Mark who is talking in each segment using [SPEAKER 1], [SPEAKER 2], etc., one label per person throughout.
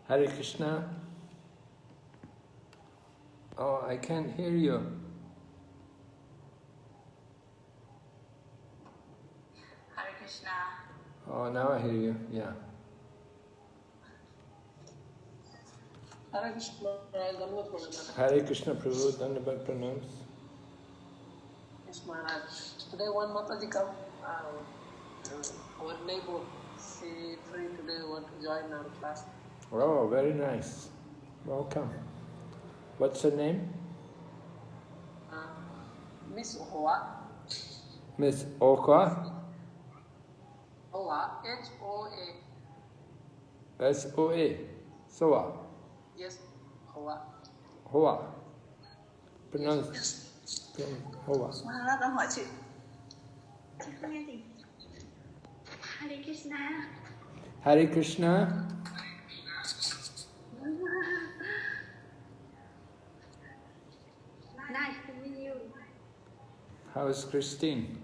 [SPEAKER 1] Hare Krishna. Oh, I can't hear you.
[SPEAKER 2] Hare Krishna.
[SPEAKER 1] Oh, now I hear you. Yeah.
[SPEAKER 3] Hare Krishna.
[SPEAKER 1] Hare Krishna, Prabhu. Dandavat pranams.
[SPEAKER 3] Yes, Maharaj. Today one Mataji come. Our neighbor, she free today want to join our class.
[SPEAKER 1] Oh, very nice. Welcome. What's her name?
[SPEAKER 3] Miss Hoa.
[SPEAKER 1] Miss Oka?
[SPEAKER 3] Hoa. H-O-A.
[SPEAKER 1] S-O-A. Soa.
[SPEAKER 3] Yes, Hoa.
[SPEAKER 1] Hoa. Pronounce. Hoa.
[SPEAKER 2] Maharaj con hỏi chị. Chị không nghe gì? Hare Krishna.
[SPEAKER 1] Hare Krishna.
[SPEAKER 2] Nice to meet you.
[SPEAKER 1] How's Christine?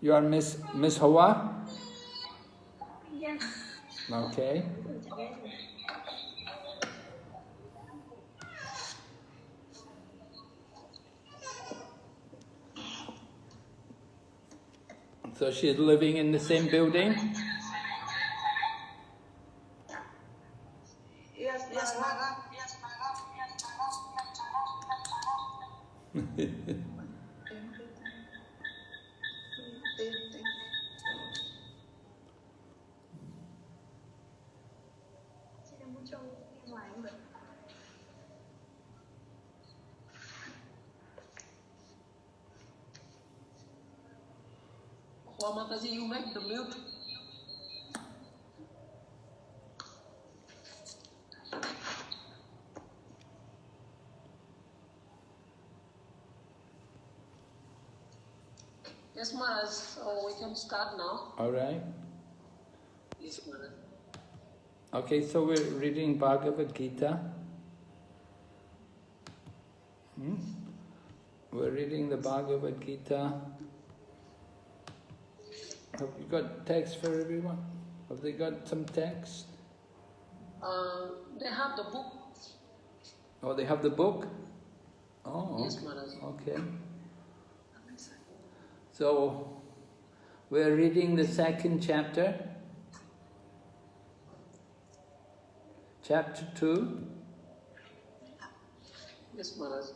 [SPEAKER 1] You are Miss Hoa?
[SPEAKER 2] Yes.
[SPEAKER 1] Okay. So she's living in the same building?
[SPEAKER 3] Yes, Maharaj.
[SPEAKER 2] Chị đang muốn cho nghe ngoài không vậy?
[SPEAKER 3] Hoa Mataji, you make the mute. Yes, Maharaj. So we can start now.
[SPEAKER 1] All right.
[SPEAKER 3] Yes, Maharaj.
[SPEAKER 1] Okay, so we're reading Bhagavad Gita. We're reading the Bhagavad Gita. Have you got text for everyone? Have they got some text?
[SPEAKER 3] They have the book.
[SPEAKER 1] Oh, they have the book? Oh,
[SPEAKER 3] Yes, Maharaj.
[SPEAKER 1] okay. So, we're reading the second chapter. Chapter 2.
[SPEAKER 3] Yes, Maharaj.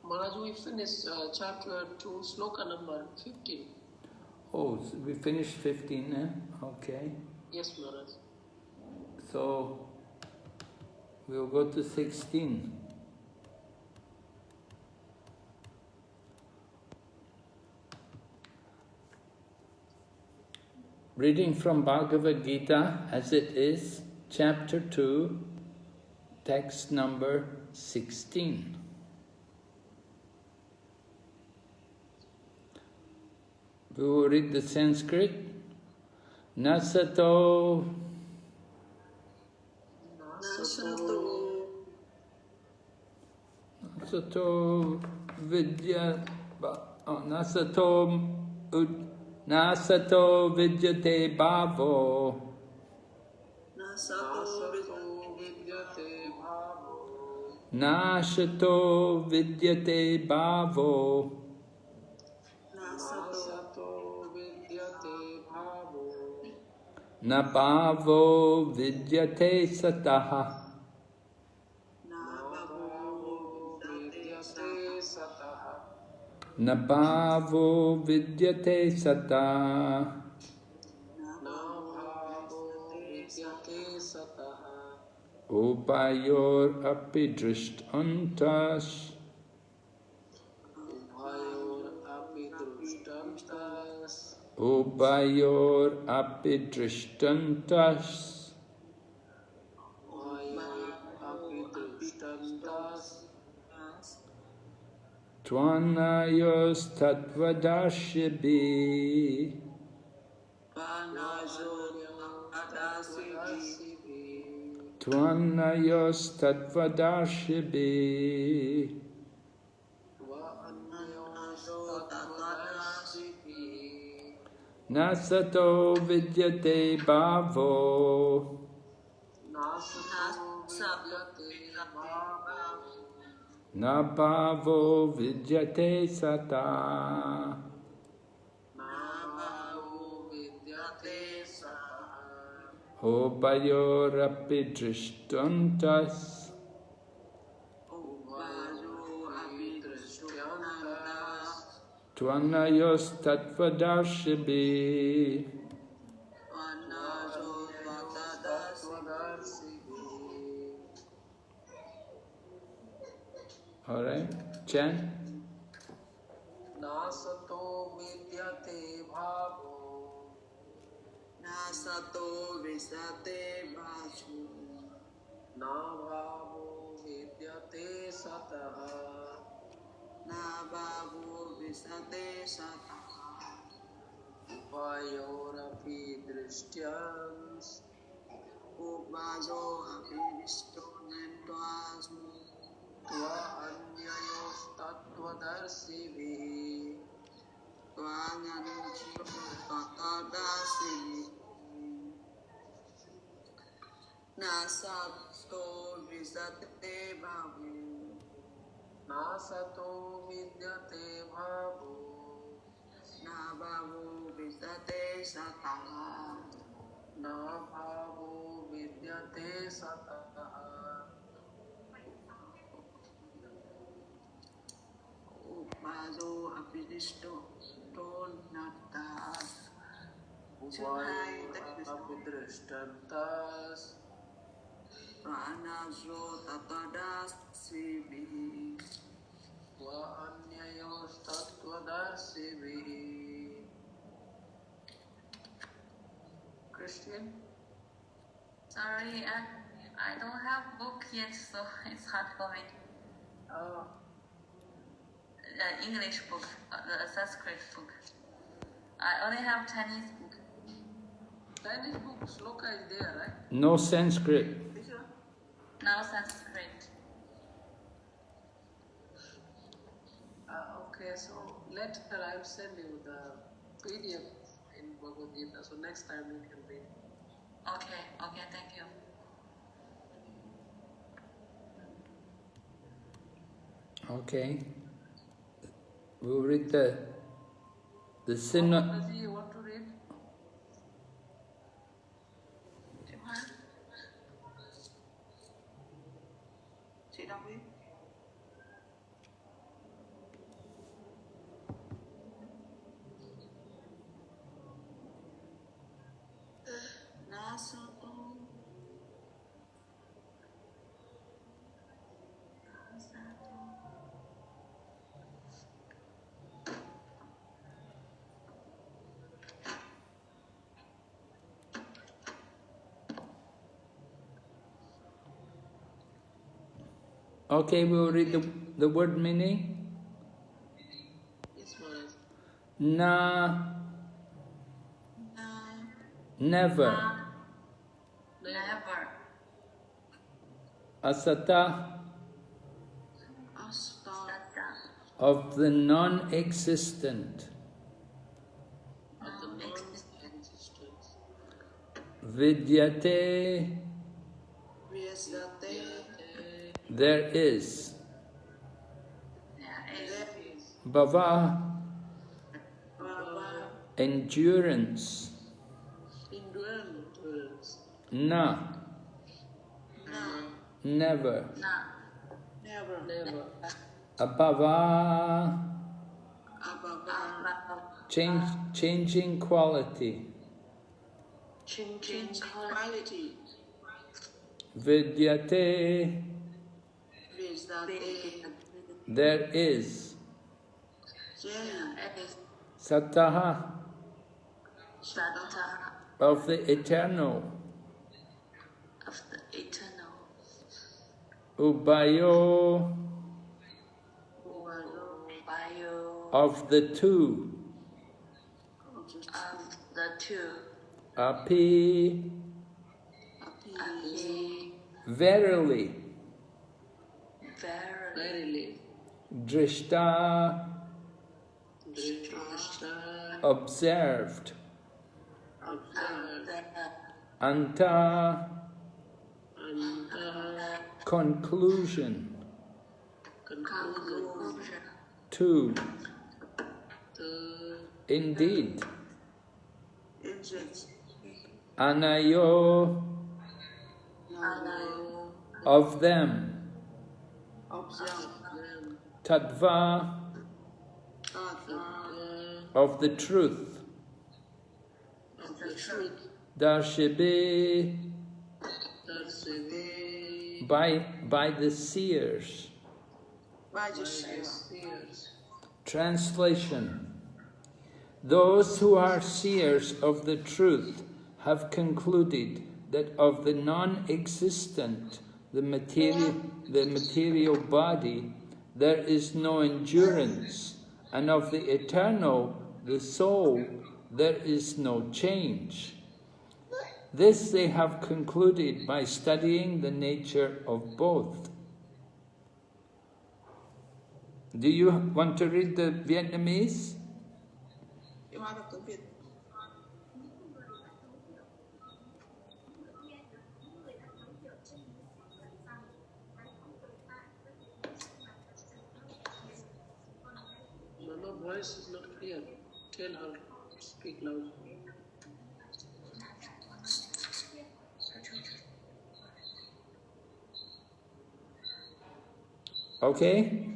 [SPEAKER 3] Maharaj, we finished chapter 2, sloka number 15.
[SPEAKER 1] Oh, so we finished 15, eh? Okay.
[SPEAKER 3] Yes, Maharaj.
[SPEAKER 1] So, we'll go to 16. Reading from Bhagavad Gita as it is, chapter 2, text number 16. We will read the Sanskrit. Nasato vidya nasato vidyate bhavo nashato vidyate bhavo na bhavo vidyate sataha. Na bhavo vidyate sata. Upayor api drishtantas. Upayor api drishtantas. Tvanayos tattvadashibi Tvanayos tattvadarshibhi nasato vidyate bhavo na bhavo vidyate sata. Ubayorapi drishtantas Tvanayos tattvadarshibhi All right, chant.
[SPEAKER 3] Nasato vidyate bhavo
[SPEAKER 4] Nasato visate bhasu
[SPEAKER 3] na bhavo vidyate sataha
[SPEAKER 4] na bhavo visate sataha
[SPEAKER 3] upayorapi drishyans
[SPEAKER 4] upaso abhivishtonendvasmu
[SPEAKER 3] tva anyayos tattvadarshibhi
[SPEAKER 4] tvanyancho tatadasivi nasato visate bhavu
[SPEAKER 3] nasato vidyate bhavo
[SPEAKER 4] na bhavo visate sataha
[SPEAKER 3] na bhavo vidyate sataha
[SPEAKER 4] upaso abhivishtonendvasmu
[SPEAKER 3] Upayorapi
[SPEAKER 4] Pranaso tatadasivi
[SPEAKER 3] Tva anyayos tattvadarshibhi. Christian?
[SPEAKER 2] Sorry, I don't have book yet, so it's hard for me. The English book, the Sanskrit book. I only have Chinese book.
[SPEAKER 3] Chinese book, sloka is there, right?
[SPEAKER 1] No Sanskrit.
[SPEAKER 2] No Sanskrit.
[SPEAKER 3] Okay, so later I'll send you the PDF in Bhagavad Gita, so next time you can read.
[SPEAKER 2] Okay, thank you.
[SPEAKER 1] Okay. We'll read the sin.
[SPEAKER 3] Mataji, you want to read?
[SPEAKER 4] Chị đọc đi. Nasato
[SPEAKER 1] Okay, we'll read the word meaning.
[SPEAKER 3] Yes, Maharaj.
[SPEAKER 1] Na, never.
[SPEAKER 2] Never.
[SPEAKER 1] Asata,
[SPEAKER 4] asta
[SPEAKER 1] of the non-existent.
[SPEAKER 3] Of the non-existence.
[SPEAKER 1] Vidyate,
[SPEAKER 4] viesate
[SPEAKER 1] there is. Bhava,
[SPEAKER 4] bhava
[SPEAKER 1] endurance.
[SPEAKER 3] Endurance.
[SPEAKER 1] Na,
[SPEAKER 4] na
[SPEAKER 1] never.
[SPEAKER 4] never
[SPEAKER 3] Never.
[SPEAKER 1] Abhava,
[SPEAKER 4] abhava
[SPEAKER 1] changing quality.
[SPEAKER 4] change quality
[SPEAKER 1] Vidyate,
[SPEAKER 4] viesate
[SPEAKER 1] there is.
[SPEAKER 4] there is
[SPEAKER 1] Sataha,
[SPEAKER 4] sata
[SPEAKER 1] of the eternal.
[SPEAKER 2] Of the eternal.
[SPEAKER 1] Ubayo,
[SPEAKER 4] bio
[SPEAKER 1] of the two.
[SPEAKER 2] Of the two.
[SPEAKER 1] Api,
[SPEAKER 4] api
[SPEAKER 1] Verily.
[SPEAKER 3] Verily.
[SPEAKER 1] Drishta.
[SPEAKER 3] Drishta.
[SPEAKER 1] Observed.
[SPEAKER 3] Observed.
[SPEAKER 1] Anta.
[SPEAKER 3] Anta.
[SPEAKER 1] Conclusion.
[SPEAKER 3] Conclusion.
[SPEAKER 1] Two. Indeed.
[SPEAKER 4] Indeed.
[SPEAKER 1] Anayo. Of them.
[SPEAKER 4] Observe.
[SPEAKER 1] Tattva. Of the truth.
[SPEAKER 3] Of the truth.
[SPEAKER 1] Darshibe.
[SPEAKER 3] Darshibe.
[SPEAKER 1] By the seers.
[SPEAKER 4] By the seers.
[SPEAKER 1] Translation. Those who are seers of the truth have concluded that of the non-existent, the material body, there is no endurance, and of the eternal, the soul, there is no change. This they have concluded by studying the nature of both. Do you want to read the Vietnamese?
[SPEAKER 4] Em nói đọc tiếng Việt.
[SPEAKER 3] Mama, voice is not clear. Tell her to speak loud.
[SPEAKER 1] Okay?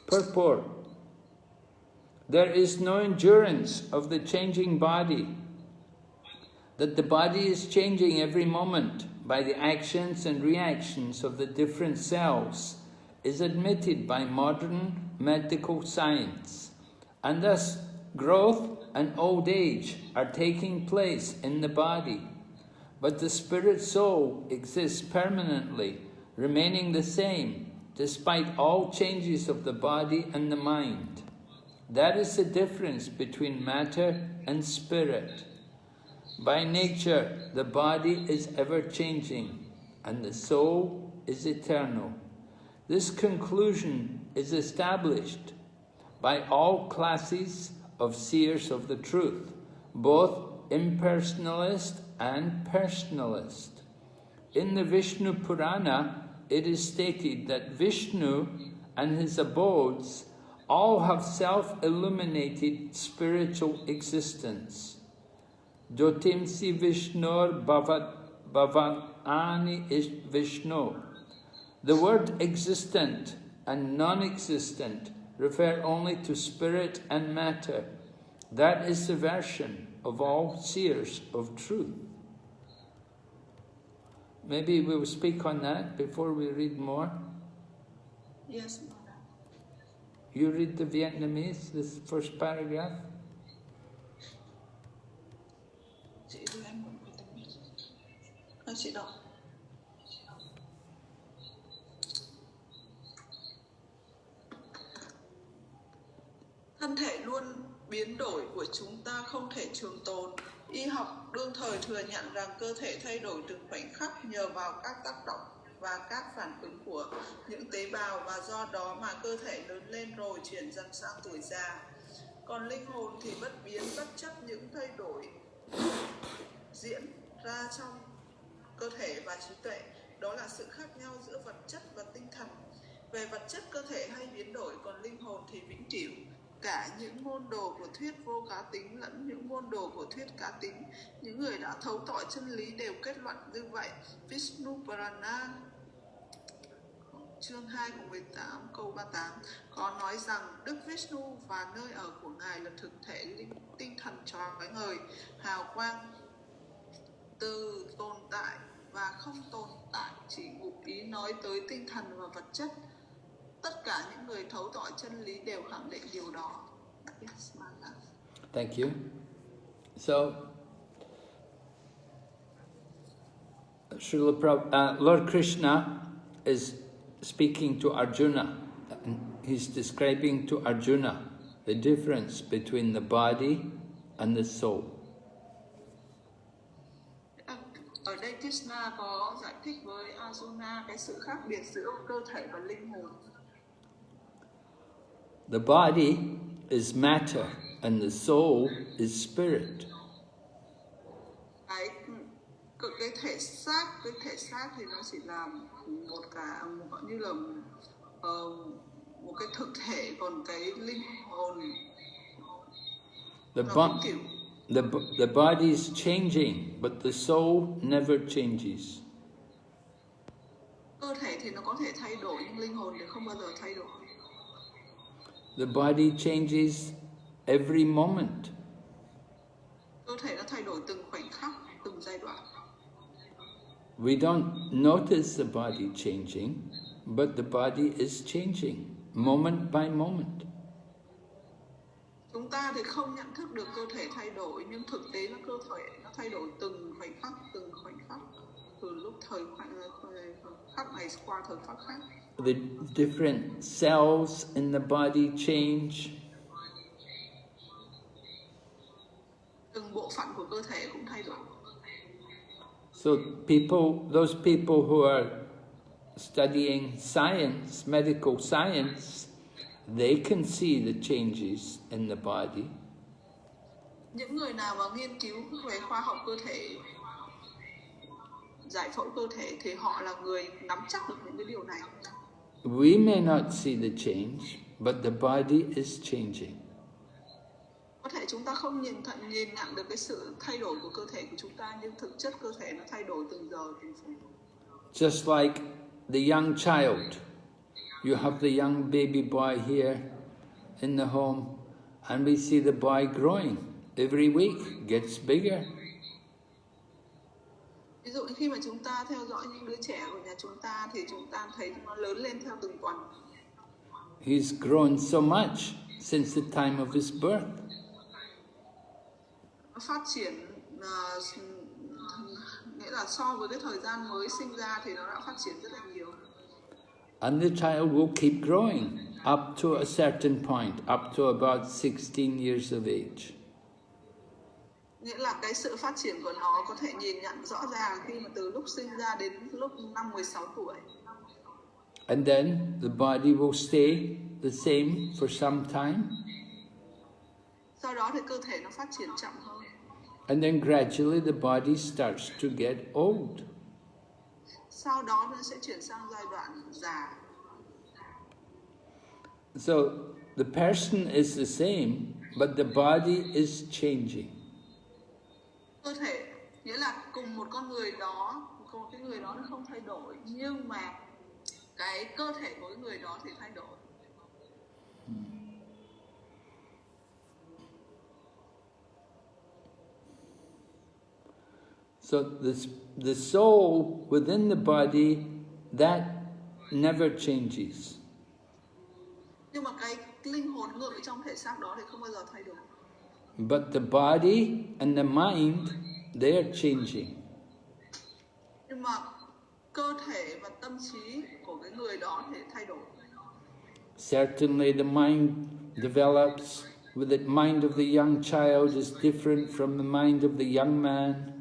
[SPEAKER 1] Purport. There is no endurance of the changing body. That the body is changing every moment by the actions and reactions of the different cells is admitted by modern medical science, and thus growth and old age are taking place in the body. But the spirit soul exists permanently, remaining the same despite all changes of the body and the mind. That is the difference between matter and spirit. By nature, the body is ever-changing, and the soul is eternal. This conclusion is established by all classes of seers of the truth, both impersonalist and personalist. In the Vishnu Purana, it is stated that Vishnu and his abodes all have self-illuminated spiritual existence. Jyotimsi Vishnur Bhavani is Vishnu. The word existent and non-existent refer only to spirit and matter. That is the version of all seers of truth. Maybe we will speak on that before we read more.
[SPEAKER 4] Yes.
[SPEAKER 1] You read the Vietnamese, this first paragraph.
[SPEAKER 4] Chị đưa em một cái tấm biển. Chị đọc. Thân thể luôn biến đổi của chúng ta không thể trường tồn. Y học đương thời thừa nhận rằng cơ thể thay đổi từng khoảnh khắc nhờ vào các tác động và các phản ứng của những tế bào, và do đó mà cơ thể lớn lên rồi chuyển dần sang tuổi già. Còn linh hồn thì bất biến bất chấp những thay đổi diễn ra trong cơ thể và trí tuệ. Đó là sự khác nhau giữa vật chất và tinh thần. Về vật chất, cơ thể hay biến đổi, còn linh hồn thì vĩnh cửu. Cả những môn đồ của thuyết vô cá tính lẫn những môn đồ của thuyết cá tính, những người đã thấu tỏ chân lý đều kết luận như vậy. Vishnu Purana chương 2 của 18 câu 38 có nói rằng Đức Vishnu và nơi ở của Ngài là thực thể tinh thần chói ngời, hào quang từ tồn tại và không tồn tại, chỉ ngụ ý nói tới tinh thần và vật chất. Tất cả những người thấu tỏ chân lý đều khẳng định điều đó. Yes,
[SPEAKER 1] thank you. So, Lord Krishna is speaking to Arjuna. He's describing to Arjuna the difference between the body and the soul.
[SPEAKER 4] Ở đây Tiết Krishna có giải thích với Arjuna cái sự khác biệt giữa cơ thể và linh hồn.
[SPEAKER 1] The body is matter and the soul is spirit.
[SPEAKER 4] Cái thể xác thì nó chỉ là gọi như là một cái thực thể, còn cái linh hồn
[SPEAKER 1] The body is changing, but the soul never changes.
[SPEAKER 4] Cơ thể thì nó có thể thay đổi, nhưng linh hồn thì không bao giờ thay đổi.
[SPEAKER 1] The body changes every moment.
[SPEAKER 4] Cơ thể nó thay đổi từng khoảnh khắc, từng giai đoạn.
[SPEAKER 1] We don't notice the body changing, but the body is changing moment by moment.
[SPEAKER 4] Chúng ta thì không nhận thức được cơ thể thay đổi, nhưng thực tế là cơ thể nó thay đổi từng khoảnh khắc, từ lúc thời khắc này qua thời khắc khác.
[SPEAKER 1] The different cells in the body change.
[SPEAKER 4] Từng bộ phận của cơ thể cũng thay đổi.
[SPEAKER 1] So those people who are studying science, medical science, they can see the changes in the body.
[SPEAKER 4] Những người nào mà nghiên cứu về khoa học cơ thể, giải phẫu cơ thể thì họ là người nắm chắc được những cái điều này.
[SPEAKER 1] We may not see the change, but the body is changing.
[SPEAKER 4] Có thể chúng ta không nhìn nhận được cái sự thay đổi của cơ thể của chúng ta, nhưng thực chất cơ thể nó thay đổi từng giờ từng phút.
[SPEAKER 1] Just like the young child, you have the young baby boy here in the home, and we see the boy growing every week, gets bigger.
[SPEAKER 4] Ví dụ khi mà chúng ta theo dõi những đứa trẻ của nhà chúng ta thì chúng ta thấy nó lớn lên theo từng tuần.
[SPEAKER 1] He's grown so much since the time of his birth.
[SPEAKER 4] Nó phát triển nghĩa là so với cái thời gian mới sinh ra thì nó đã phát triển rất là nhiều.
[SPEAKER 1] And the child will keep growing up to a certain point, up to about 16 years of age.
[SPEAKER 4] Nghĩa là cái sự phát triển của nó có thể nhìn nhận rõ ràng khi mà từ lúc sinh ra đến lúc năm 16 tuổi.
[SPEAKER 1] And then the body will stay the same for some time.
[SPEAKER 4] Sau đó thì cơ thể nó phát triển chậm hơn.
[SPEAKER 1] And then gradually the body starts to get old.
[SPEAKER 4] Sau đó nó sẽ chuyển sang giai đoạn già.
[SPEAKER 1] So the person is the same, but the body is changing.
[SPEAKER 4] Cơ thể nghĩa là cùng một con người đó, cùng cái người đó nó không thay đổi, nhưng mà cái cơ thể của cái người đó thì thay đổi.
[SPEAKER 1] So the soul within the body, that never changes.
[SPEAKER 4] Nhưng mà cái linh hồn ngự trong thể xác đó thì không bao giờ thay đổi.
[SPEAKER 1] But the body and the mind, they are changing.
[SPEAKER 4] Nhưng mà cơ thể và tâm trí của cái người đó thì thay đổi.
[SPEAKER 1] Certainly the mind develops, with the mind of the young child is different from the mind of the young man.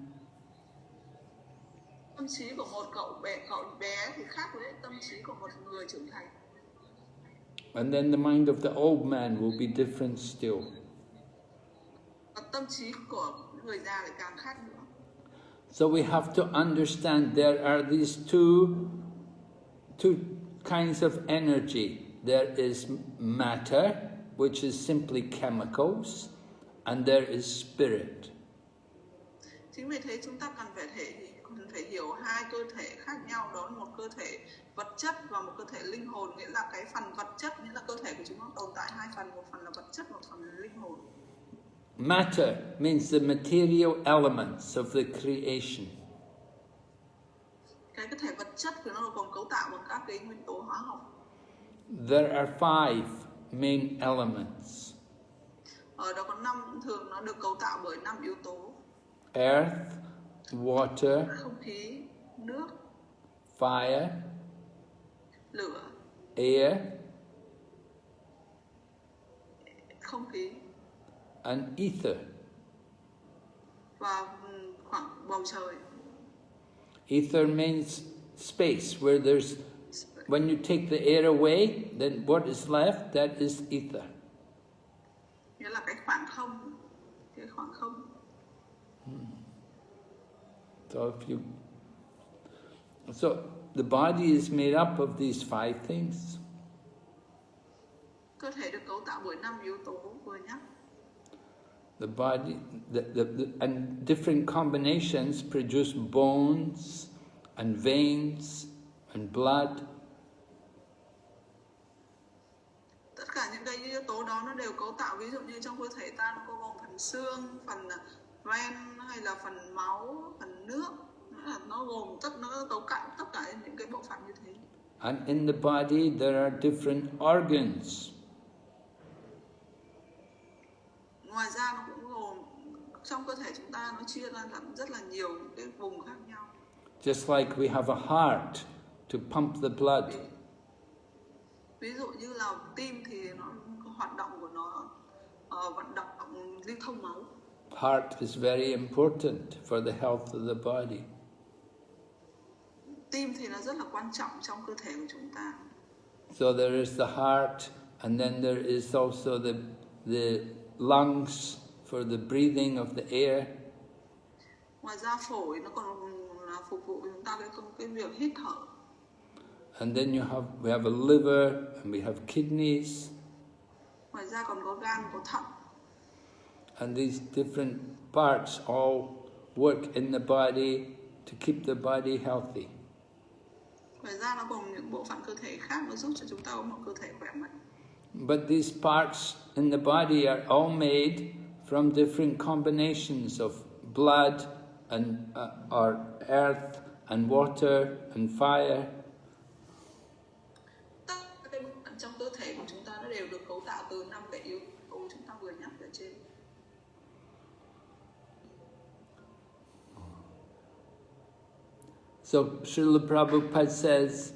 [SPEAKER 4] Tâm trí của một cậu bé thì khác với tâm trí của một người trưởng thành.
[SPEAKER 1] And then the mind of the old man will be different still.
[SPEAKER 4] Và tâm trí của người già lại càng khác nữa.
[SPEAKER 1] So we have to understand there are these two kinds of energy. There is matter, which is simply chemicals, and there is spirit.
[SPEAKER 4] Chính vì thế chúng ta cần phải hiểu hai cơ thể khác nhau, đó là một cơ thể vật chất và một cơ thể linh hồn, nghĩa là cái phần vật chất, nghĩa là cơ thể của chúng nó tồn tại hai phần, một phần là vật chất, một phần là linh hồn.
[SPEAKER 1] Matter means the material elements of the creation.
[SPEAKER 4] Cái thể vật chất của nó còn cấu tạo bằng các cái nguyên tố hóa học.
[SPEAKER 1] There are 5 main elements.
[SPEAKER 4] Ở đó có thường nó được cấu tạo bởi 5 yếu tố.
[SPEAKER 1] Earth, water,
[SPEAKER 4] không khí, nước,
[SPEAKER 1] fire,
[SPEAKER 4] lửa,
[SPEAKER 1] air,
[SPEAKER 4] không khí,
[SPEAKER 1] and ether.
[SPEAKER 4] và khoảng bầu trời.
[SPEAKER 1] Ether means space, where there's, when you take the air away, then what is left, that is ether.
[SPEAKER 4] Nghĩa là cái khoảng không, cái khoảng không.
[SPEAKER 1] So the body is made up of these 5 things.
[SPEAKER 4] Cơ thể được cấu tạo bởi 5 yếu tố vừa nhắc.
[SPEAKER 1] The body, and different combinations produce bones and veins and blood.
[SPEAKER 4] Tất cả những cái yếu tố đó nó đều cấu tạo, ví dụ như trong cơ thể ta nó có gồm phần xương, phần ven hay là phần máu, phần nước. Nó gồm nó cấu tạo tất cả những cái bộ phận như thế.
[SPEAKER 1] And in the body there are different organs.
[SPEAKER 4] Ngoài ra nó cũng gồm, trong cơ thể chúng ta nó chia ra rất là nhiều cái vùng khác nhau.
[SPEAKER 1] Just like we have a heart to pump the blood.
[SPEAKER 4] Ví dụ như là tim thì nó hoạt động của nó vận động lưu thông máu.
[SPEAKER 1] Heart is very important for the health of the body.
[SPEAKER 4] Tim thì nó rất là quan trọng trong cơ thể của chúng ta.
[SPEAKER 1] So there is the heart, and then there is also the lungs for the breathing of the air.
[SPEAKER 4] Ngoài ra phổi nó còn là phục vụ chúng ta cái việc hít thở.
[SPEAKER 1] And then we have a liver, and we have kidneys.
[SPEAKER 4] Ngoài ra còn có gan, có thận.
[SPEAKER 1] And these different parts all work in the body to keep the body healthy.
[SPEAKER 4] Ngoài ra nó còn những bộ phận cơ thể khác nó giúp cho chúng ta có một cơ thể khỏe mạnh.
[SPEAKER 1] But these parts in the body are all made from different combinations of blood and or earth and water and fire.
[SPEAKER 4] Tất cả các bộ phận trong cơ thể của chúng ta nó đều được cấu tạo từ 5 cái yếu tố chúng ta vừa nhắc ở trên.
[SPEAKER 1] So Srila Prabhupada says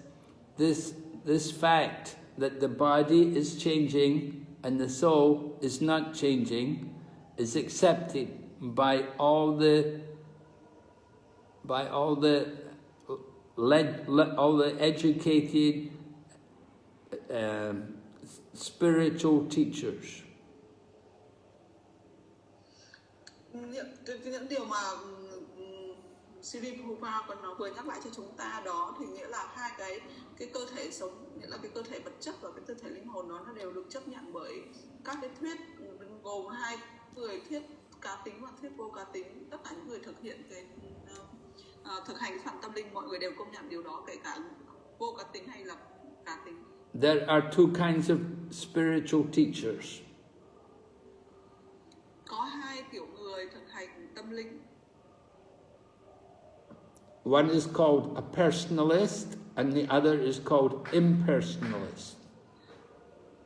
[SPEAKER 1] this fact that the body is changing and the soul is not changing is accepted by all the educated spiritual teachers.
[SPEAKER 4] Những điều mà Sri Prabhupada còn vừa nhắc lại cho chúng ta đó thì nghĩa là hai cái cơ thể sống, nghĩa là cái cơ thể vật chất và cái cơ thể linh hồn nó đều được chấp nhận bởi các cái thuyết gồm 2 người, thuyết cá tính và thuyết vô cá tính. Tất cả những người thực hiện thực hành cái phần tâm linh, mọi người đều công nhận điều đó, kể cả vô cá tính hay là cá tính.
[SPEAKER 1] There are 2 kinds of spiritual teachers.
[SPEAKER 4] Có 2 kiểu người thực hành tâm linh.
[SPEAKER 1] One is called a personalist and the other is called impersonalist.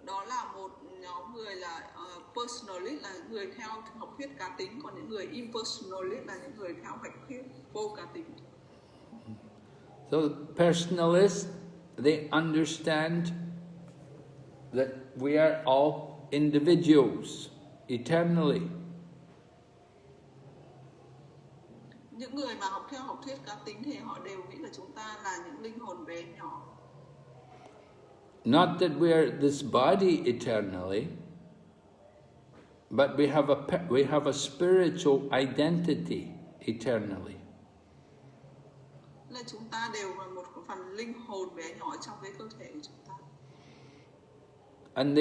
[SPEAKER 4] Đó là một nhóm người là personalist, là người theo học thuyết cá tính, còn những người impersonalist là những người theo học thuyết vô cá tính.
[SPEAKER 1] So personalists, they understand that we are all individuals eternally.
[SPEAKER 4] Những người mà học theo học thuyết cá tính thì họ đều nghĩ là chúng ta là những linh hồn bé nhỏ.
[SPEAKER 1] Not that we are this body eternally, but we have a spiritual identity eternally.
[SPEAKER 4] Là chúng ta đều là một phần linh hồn bé nhỏ trong cái cơ thể của chúng ta.
[SPEAKER 1] And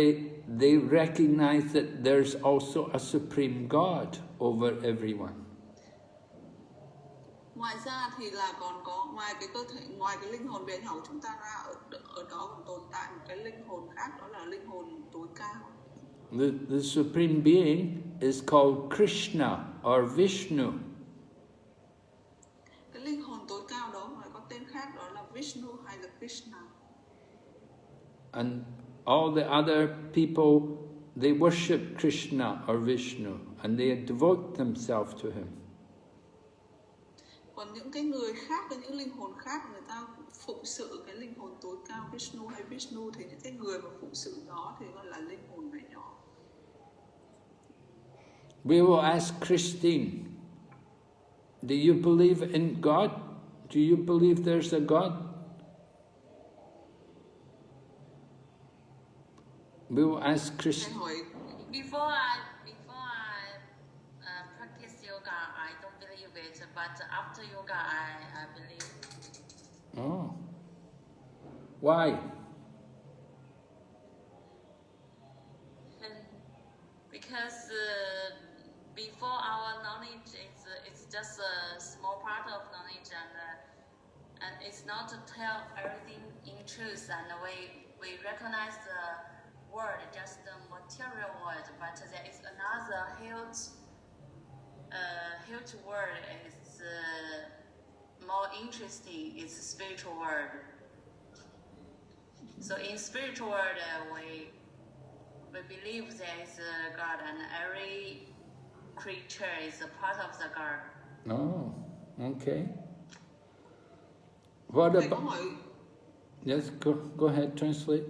[SPEAKER 1] they recognize that there's also a supreme God over everyone.
[SPEAKER 4] Ngoài ra thì là còn có ngoài cái cơ thể, ngoài cái linh hồn bé nhỏ của chúng ta ra, ở đó còn tồn tại một cái linh hồn khác, đó là linh hồn tối cao.
[SPEAKER 1] The supreme being is called Krishna or Vishnu.
[SPEAKER 4] Cái linh hồn tối cao đó mà có tên khác, đó là Vishnu hay là Krishna.
[SPEAKER 1] And all the other people, they worship Krishna or Vishnu and they devote themselves to him.
[SPEAKER 4] Còn những cái người khác, những linh hồn khác, người ta phụng sự cái linh hồn tối cao Vishnu hay Vishnu, thì những cái người mà phụng sự đó thì gọi là linh hồn bé nhỏ.
[SPEAKER 1] We will ask Christine, do you believe in God? Do you believe there's a God? We will ask
[SPEAKER 4] Thầy
[SPEAKER 1] Krishna.
[SPEAKER 4] hỏi
[SPEAKER 5] Before I practice yoga, I don't believe it, but after yoga, I believe.
[SPEAKER 1] Oh. Why?
[SPEAKER 5] Because before our knowledge it's just a small part of knowledge, and it's not to tell everything in truth, and we recognize the world, just the material world, but there is another huge world. It's more interesting. It's a spiritual world. So in spiritual world, we believe there is a God, and every creature is a part of the God.
[SPEAKER 1] Oh, okay. What
[SPEAKER 4] thầy có
[SPEAKER 1] about...
[SPEAKER 4] hỏi
[SPEAKER 1] Yes, go ahead, translate.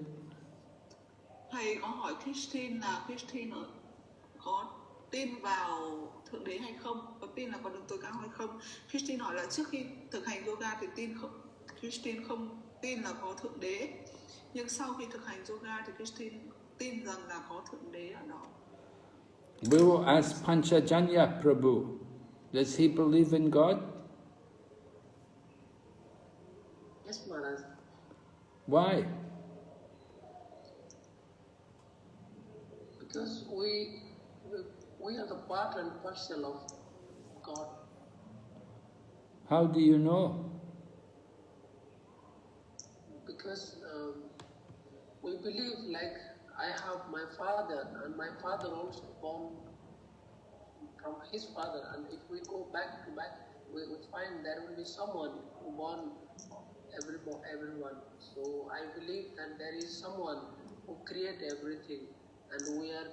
[SPEAKER 4] thầy có hỏi Christine có tin vào Thượng Đế hay không, có tin là có đường tối cao hay không. Christine hỏi là trước khi thực hành yoga thì Christine không tin là có Thượng Đế, nhưng sau khi thực hành yoga thì Christine tin rằng là có Thượng Đế ở đó.
[SPEAKER 1] We will ask Panchajanya Prabhu. Does he believe in God?
[SPEAKER 3] Yes, Maharaj.
[SPEAKER 1] Why?
[SPEAKER 3] Because we are the part and parcel of God.
[SPEAKER 1] How do you know?
[SPEAKER 3] Because we believe, like I have my father, and my father also born from his father, and if we go back to back, we will find there will be someone who born everyone. So I believe that there is someone who created everything, and we are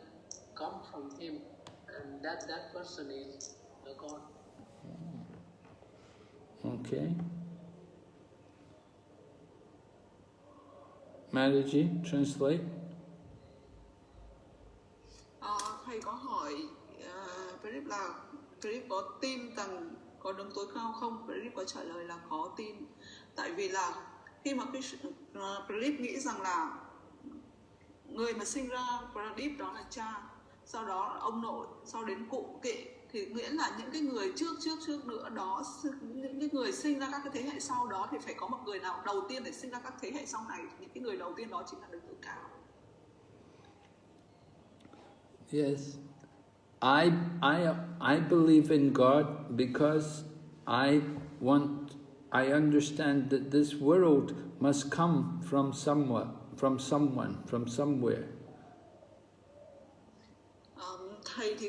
[SPEAKER 3] come from him, and that person is the God.
[SPEAKER 1] Okay. Mataji, translate.
[SPEAKER 4] Thầy có hỏi Philip là Philip có tin rằng có đấng tối cao không? Philip có trả lời là có tin. Tại vì là khi mà Philip nghĩ rằng là người mà sinh ra Pradeep đó là cha, sau đó là ông nội, sau đến cụ kỵ, thì nghĩa là những cái người trước nữa đó, những cái người sinh ra các cái thế hệ sau đó thì phải có một người nào đầu tiên để sinh ra các thế hệ sau này. Những cái người đầu tiên đó chính là đấng tối cao.
[SPEAKER 1] Yes. I believe in God because I understand that this world must come from somewhere.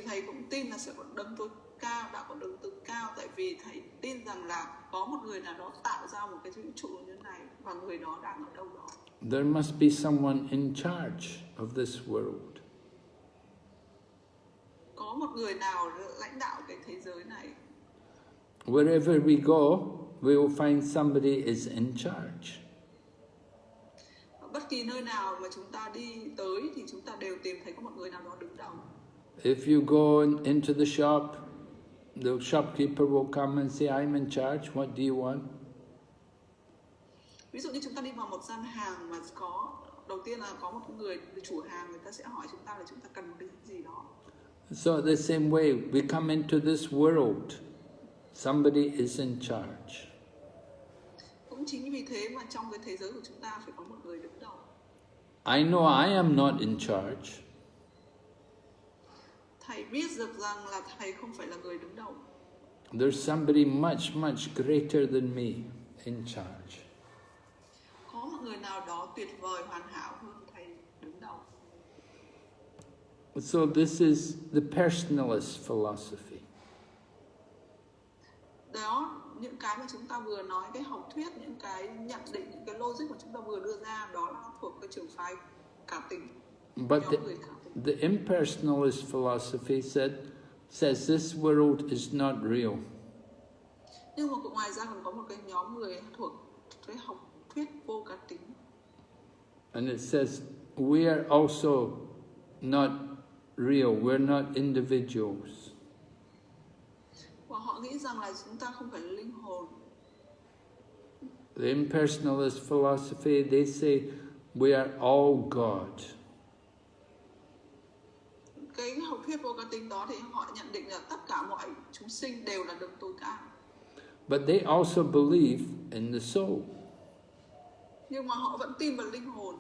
[SPEAKER 4] Thầy cũng tin là sẽ có đấng tối cao, đã có đấng tối cao, tại vì thầy tin rằng là có một người nào đó tạo ra một cái vũ trụ như thế này, và người đó đang ở đâu đó.
[SPEAKER 1] There must be someone in charge of this world.
[SPEAKER 4] Có một người nào lãnh đạo cái thế giới này.
[SPEAKER 1] Wherever we go, we will find somebody is in charge.
[SPEAKER 4] Bất kỳ nơi nào mà chúng ta đi tới thì chúng ta đều tìm thấy có một người nào đó đứng đầu.
[SPEAKER 1] If you go into the shop, the shopkeeper will come and say, I'm in charge, what do you want?
[SPEAKER 4] Ví dụ như chúng ta đi vào một gian hàng mà đầu tiên là có một người chủ hàng, người ta sẽ hỏi chúng ta là chúng ta cần một cái gì đó.
[SPEAKER 1] So the same way, we come into this world, somebody is in charge.
[SPEAKER 4] Cũng chính vì thế mà trong cái thế giới của chúng ta phải có một người đứng đầu.
[SPEAKER 1] I know I am not in charge.
[SPEAKER 4] Thầy biết được rằng là thầy không phải là người đứng đầu.
[SPEAKER 1] There's somebody much, much greater than me in charge.
[SPEAKER 4] Có một người nào đó tuyệt vời, hoàn hảo hơn thầy đứng đầu.
[SPEAKER 1] So this is the personalist philosophy.
[SPEAKER 4] Đó, những cái mà chúng ta vừa nói, cái học thuyết, những cái nhận định, những cái logic mà chúng ta vừa đưa ra, đó là thuộc cái trường phái cảm tình.
[SPEAKER 1] But the impersonalist philosophy says this world is not real.
[SPEAKER 4] Nhưng mà ngoài ra còn có một cái nhóm người thuộc cái học thuyết vô cá tính.
[SPEAKER 1] And it says we are also not real, we're not individuals.
[SPEAKER 4] Và họ nghĩ rằng là chúng ta không phải là linh hồn.
[SPEAKER 1] The impersonalist philosophy, they say we are all God.
[SPEAKER 4] Cái học thuyết vô cá tính đó thì họ nhận định là tất cả mọi chúng sinh đều là đấng tối cao.
[SPEAKER 1] But they also believe in the soul.
[SPEAKER 4] Nhưng mà họ vẫn tin vào linh hồn.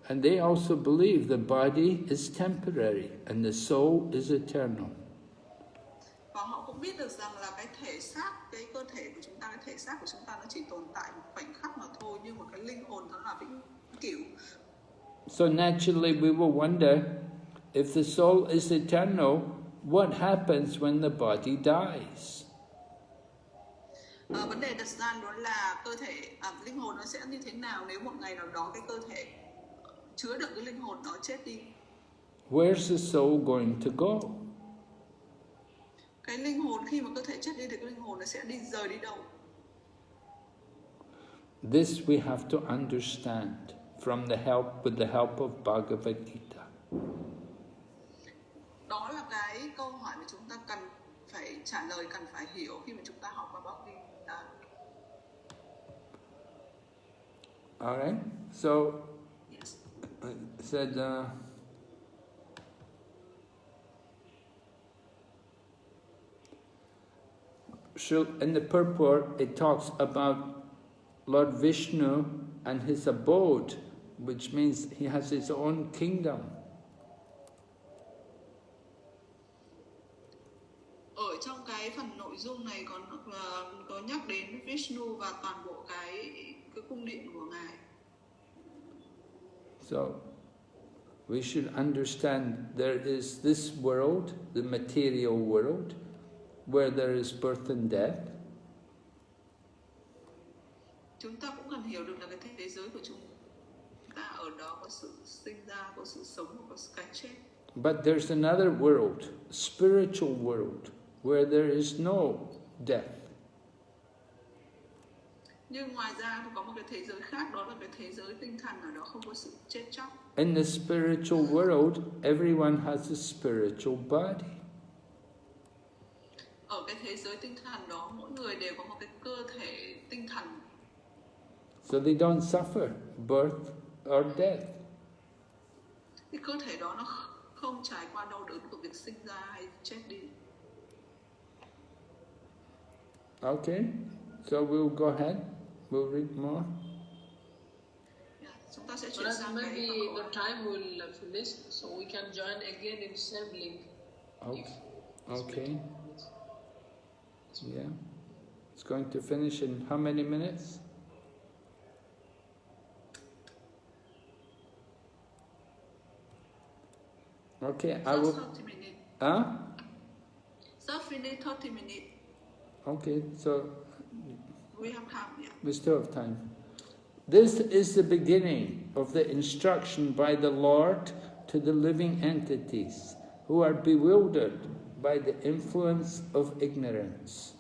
[SPEAKER 1] And they also believe the body is temporary and the soul is eternal.
[SPEAKER 4] Và họ cũng biết được rằng là cái thể xác, cái cơ thể của chúng ta, cái thể xác của chúng ta nó chỉ tồn tại một khoảnh khắc mà thôi, nhưng mà cái linh hồn nó là vĩnh cửu.
[SPEAKER 1] So naturally we will wonder, if the soul is eternal, what happens when the body dies?
[SPEAKER 4] Vấn đề đặt ra đó là cơ thể, linh hồn nó sẽ như thế nào nếu một ngày nào đó cái cơ thể chứa đựng cái linh hồn nó chết đi?
[SPEAKER 1] Where's the soul going to go?
[SPEAKER 4] Cái linh hồn khi mà cơ thể chết đi thì cái linh hồn nó sẽ rời đi đâu?
[SPEAKER 1] This we have to understand with the help of Bhagavad Gita.
[SPEAKER 4] Đó là cái câu hỏi mà chúng ta cần phải trả lời, cần phải hiểu khi mà chúng ta học Bhagavad Gita.
[SPEAKER 1] All right. So
[SPEAKER 4] Yes.
[SPEAKER 1] it said. In the purport, it talks about Lord Vishnu and his abode, which means he has his own kingdom.
[SPEAKER 4] Ở trong cái phần nội dung này có nhắc đến Vishnu và toàn bộ cái cung điện của ngài.
[SPEAKER 1] So we should understand there is this world, the material world, where there is birth and death.
[SPEAKER 4] Chúng ta cũng cần hiểu được là cái thế giới của chúng ta ở đó có sự sinh ra, có sự sống và có cái chết.
[SPEAKER 1] But there's another world, spiritual world, where there is no death.
[SPEAKER 4] Nhưng ngoài ra thì có một cái thế giới khác, đó là cái thế giới tinh thần, ở đó không có sự chết chóc.
[SPEAKER 1] In the spiritual world, everyone has a spiritual body.
[SPEAKER 4] Ở cái thế giới tinh thần đó, mỗi người đều có một cái cơ thể tinh thần.
[SPEAKER 1] So they don't suffer birth or death.
[SPEAKER 4] Cái cơ thể đó nó không trải qua đau đớn của việc sinh ra hay chết đi.
[SPEAKER 1] Okay, so we'll go ahead. We'll read more.
[SPEAKER 4] Yeah, chúng ta sẽ
[SPEAKER 3] But
[SPEAKER 4] chuyển sang cái
[SPEAKER 3] maybe
[SPEAKER 4] phần
[SPEAKER 3] the
[SPEAKER 4] câu
[SPEAKER 3] time will finish, so we can join again in same link.
[SPEAKER 1] Okay.
[SPEAKER 3] If it's
[SPEAKER 1] Okay.
[SPEAKER 3] better.
[SPEAKER 1] Yeah. It's going to finish in how many minutes? Okay, I will.
[SPEAKER 4] 30 minutes.
[SPEAKER 1] Huh?
[SPEAKER 4] Just finish 30 minutes.
[SPEAKER 1] Okay, so
[SPEAKER 4] We have time, yeah.
[SPEAKER 1] we still have time. This is the beginning of the instruction by the Lord to the living entities who are bewildered by the influence of ignorance.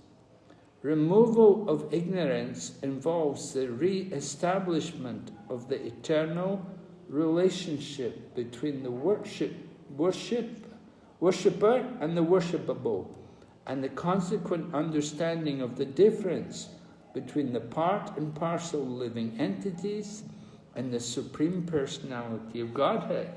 [SPEAKER 1] Removal of ignorance involves the re-establishment of the eternal relationship between the worshipper and the worshipable, and the consequent understanding of the difference between the part and parcel living entities and the Supreme Personality of Godhead.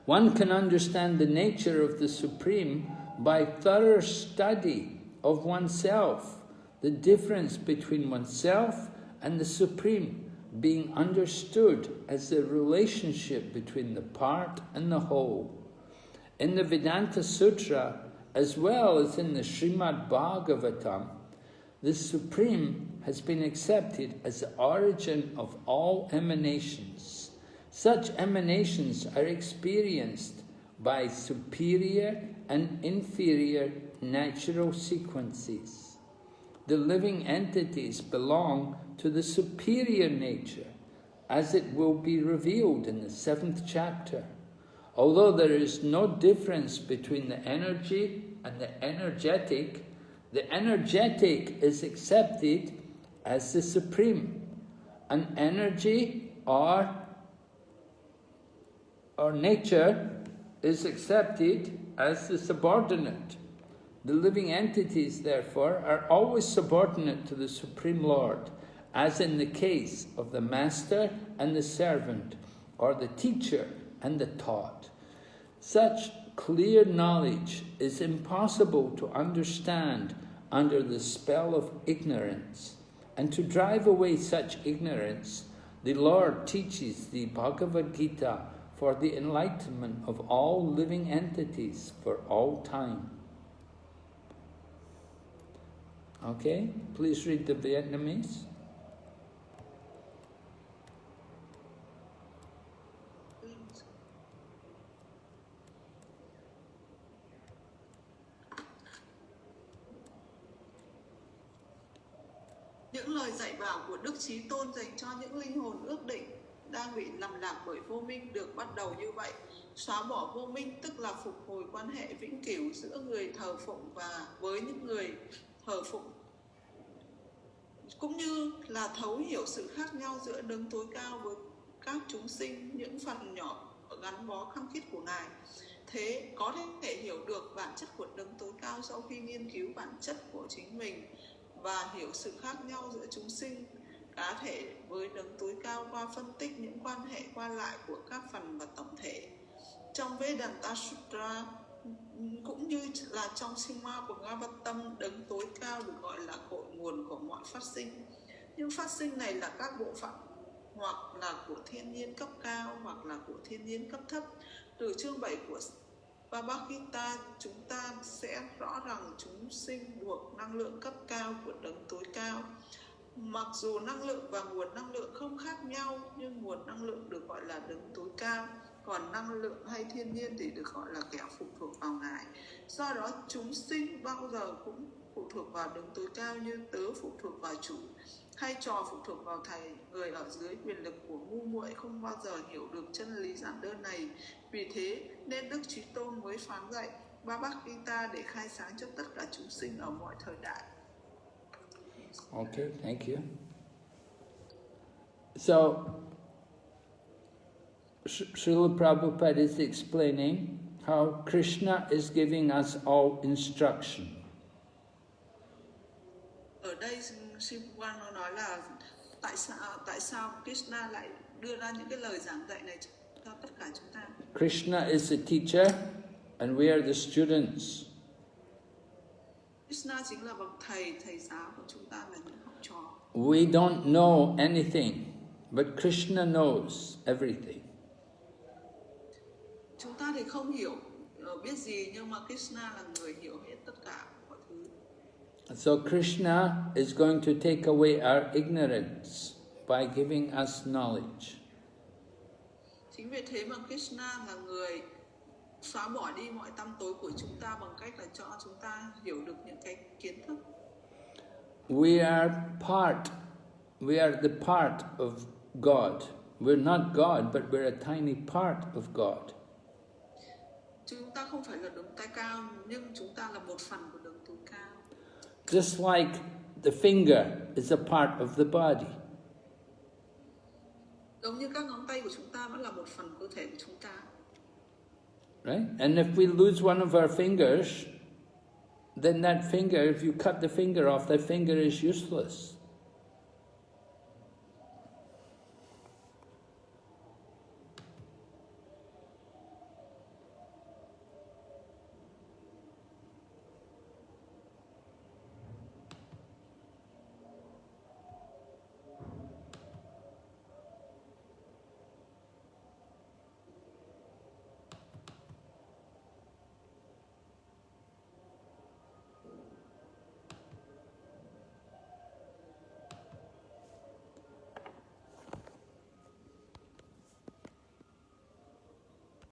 [SPEAKER 1] One can understand the nature of the Supreme by thorough study of oneself, the difference between oneself and the Supreme being understood as the relationship between the part and the whole. In the Vedanta Sutra, as well as in the Srimad Bhagavatam, the Supreme has been accepted as the origin of all emanations. Such emanations are experienced by superior and inferior natural sequences. The living entities belong to the superior nature, as it will be revealed in the 7th chapter. Although there is no difference between the energy and the energetic is accepted as the Supreme. An energy or nature is accepted as the subordinate. The living entities, therefore, are always subordinate to the Supreme Lord, as in the case of the master and the servant, or the teacher and the taught. Such clear knowledge is impossible to understand under the spell of ignorance, and to drive away such ignorance, the Lord teaches the Bhagavad Gita for the enlightenment of all living entities for all time. Okay, please read the Vietnamese.
[SPEAKER 4] Những lời dạy bảo của Đức Chí Tôn dành cho những linh hồn ước định đang bị lầm lạc bởi vô minh được bắt đầu như vậy. Xóa bỏ vô minh tức là phục hồi quan hệ vĩnh cửu giữa người thờ phụng và với những người thờ phụng, cũng như là thấu hiểu sự khác nhau giữa đấng tối cao với các chúng sinh, những phần nhỏ gắn bó khăng khít của Ngài. Thế có thể hiểu được bản chất của đấng tối cao sau khi nghiên cứu bản chất của chính mình và hiểu sự khác nhau giữa chúng sinh cá thể với đấng tối cao qua phân tích những quan hệ qua lại của các phần và tổng thể. Trong Vedanta Sutra cũng như là trong sinh hoa của Ngavatam, đấng tối cao được gọi là cội nguồn của mọi phát sinh. Những phát sinh này là các bộ phận hoặc là của thiên nhiên cấp cao hoặc là của thiên nhiên cấp thấp. Từ chương 7 của Bhagavad Gita, chúng ta sẽ rõ rằng chúng sinh buộc năng lượng cấp cao của đấng tối cao. Mặc dù năng lượng và nguồn năng lượng không khác nhau, nhưng nguồn năng lượng được gọi là đấng tối cao, còn năng lượng hay thiên nhiên thì được gọi là kẻ phụ thuộc vào Ngài. Do đó, chúng sinh bao giờ cũng phụ thuộc vào đấng tối cao như tớ phụ thuộc vào chủ, hay trò phụ thuộc vào thầy. Người ở dưới quyền lực của ngu muội không bao giờ hiểu được chân lý giản đơn này. Vì thế nên Đức Chí Tôn mới phán dạy Bhagavad Gita để khai sáng cho tất cả chúng sinh ở mọi thời đại.
[SPEAKER 1] Okay, thank you. So, Srila Prabhupada is explaining how Krishna is giving us all instruction.
[SPEAKER 4] Ở đây Sư Quan nói là tại sao Krishna lại đưa ra những cái lời giảng dạy này cho tất cả chúng ta.
[SPEAKER 1] Krishna is the teacher and we are the students.
[SPEAKER 4] Krishna chính là bậc thầy giáo, của chúng ta là những học trò.
[SPEAKER 1] We don't know anything, but Krishna knows everything.
[SPEAKER 4] Chúng ta thì không biết gì, nhưng mà Krishna là người hiểu hết tất cả mọi thứ.
[SPEAKER 1] So Krishna is going to take away our ignorance by giving us knowledge.
[SPEAKER 4] Chính vì thế mà Krishna là người xóa bỏ đi mọi tăm tối của chúng ta bằng cách là cho chúng ta hiểu được những cái kiến thức.
[SPEAKER 1] We are the part of God. We're not God, but we're a tiny part of God.
[SPEAKER 4] Chúng ta không phải là đấng tối cao, nhưng chúng ta là một phần của đấng tối cao.
[SPEAKER 1] Just like the finger is a part of the body.
[SPEAKER 4] Giống như các ngón tay của chúng ta vẫn là một phần cơ thể của chúng ta.
[SPEAKER 1] Right? And if we lose one of our fingers, then that finger, if you cut the finger off, that finger is useless.